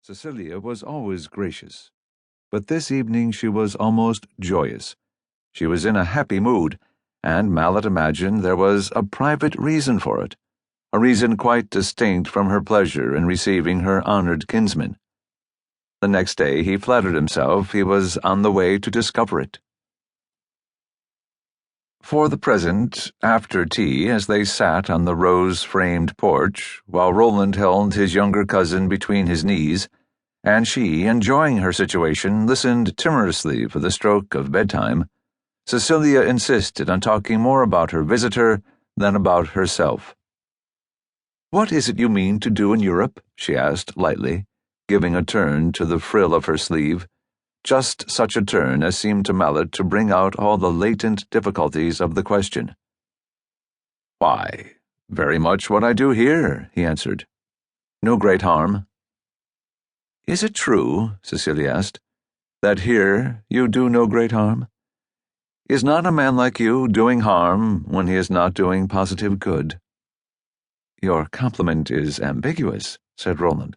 Cecilia was always gracious, but this evening she was almost joyous. She was in a happy mood, and Mallet imagined there was a private reason for it, a reason quite distinct from her pleasure in receiving her honored kinsman. The next day he flattered himself he was on the way to discover it. For the present, after tea, as they sat on the rose-framed porch, while Roland held his younger cousin between his knees, and she, enjoying her situation, listened timorously for the stroke of bedtime, Cecilia insisted on talking more about her visitor than about herself. "What is it you mean to do in Europe?" she asked lightly, giving a turn to the frill of her sleeve, just such a turn as seemed to Mallet to bring out all the latent difficulties of the question. "Why, very much what I do here," he answered. "No great harm." "Is it true," Cecilia asked, "that here you do no great harm? Is not a man like you doing harm when he is not doing positive good?" "Your compliment is ambiguous," said Roland.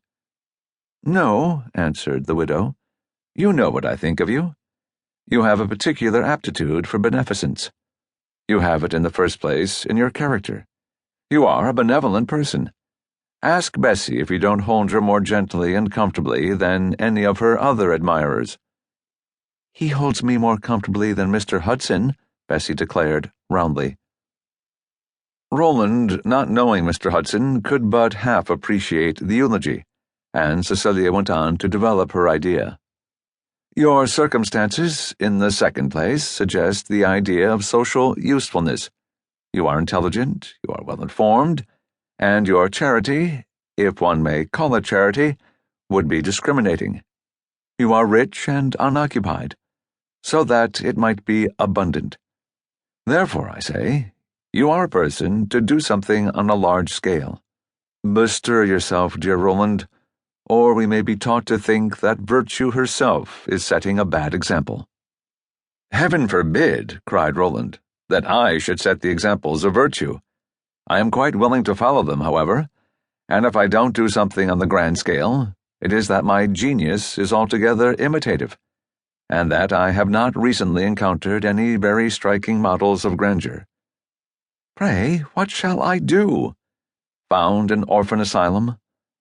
"No," answered the widow. "You know what I think of you. You have a particular aptitude for beneficence. You have it in the first place in your character. You are a benevolent person. Ask Bessie if you don't hold her more gently and comfortably than any of her other admirers." "He holds me more comfortably than Mr. Hudson," Bessie declared, roundly. Roland, not knowing Mr. Hudson, could but half appreciate the eulogy, and Cecilia went on to develop her idea. "Your circumstances, in the second place, suggest the idea of social usefulness. You are intelligent, you are well informed, and your charity, if one may call it charity, would be discriminating. You are rich and unoccupied, so that it might be abundant. Therefore, I say, you are a person to do something on a large scale. Bestir yourself, dear Roland, or we may be taught to think that virtue herself is setting a bad example." "Heaven forbid," cried Roland, "that I should set the examples of virtue. I am quite willing to follow them, however, and if I don't do something on the grand scale, it is that my genius is altogether imitative, and that I have not recently encountered any very striking models of grandeur." "Pray, what shall I do? Found an orphan asylum,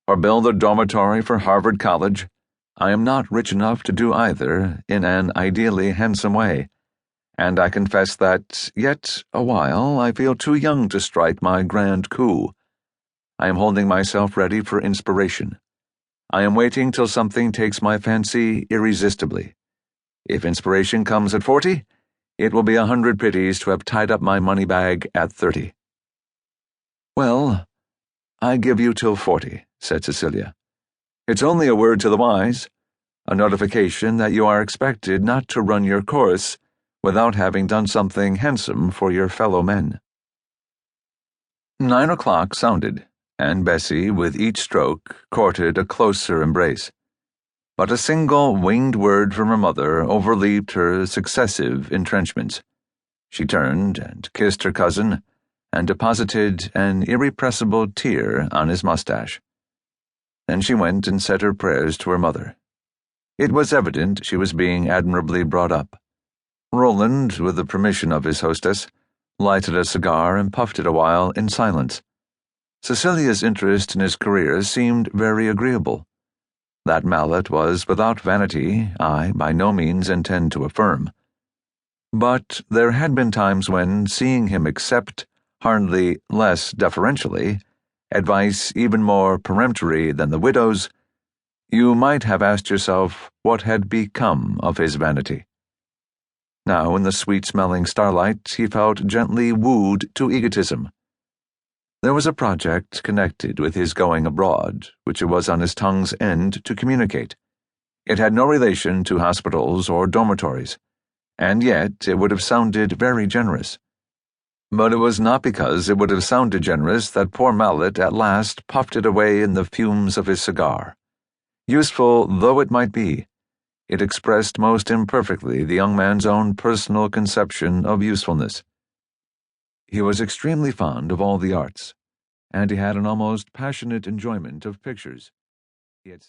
or build a dormitory for Harvard College? I am not rich enough to do either in an ideally handsome way, and I confess that, yet awhile, I feel too young to strike my grand coup. I am holding myself ready for inspiration. I am waiting till something takes my fancy irresistibly. If inspiration comes at 40, it will be 100 pities to have tied up my money bag at 30. "Well, I give you till 40, said Cecilia. "It's only a word to the wise, a notification that you are expected not to run your course without having done something handsome for your fellow men." 9 o'clock sounded, and Bessie, with each stroke, courted a closer embrace. But a single winged word from her mother overleaped her successive entrenchments. She turned and kissed her cousin, and deposited an irrepressible tear on his mustache. Then she went and said her prayers to her mother. It was evident she was being admirably brought up. Roland, with the permission of his hostess, lighted a cigar and puffed it a while in silence. Cecilia's interest in his career seemed very agreeable. That Mallet was without vanity, I by no means intend to affirm. But there had been times when, seeing him accept, hardly less deferentially, advice even more peremptory than the widow's, you might have asked yourself what had become of his vanity. Now, in the sweet-smelling starlight, he felt gently wooed to egotism. There was a project connected with his going abroad, which it was on his tongue's end to communicate. It had no relation to hospitals or dormitories, and yet it would have sounded very generous. But it was not because it would have sounded generous that poor Mallet at last puffed it away in the fumes of his cigar. Useful though it might be, it expressed most imperfectly the young man's own personal conception of usefulness. He was extremely fond of all the arts, and he had an almost passionate enjoyment of pictures. He had seen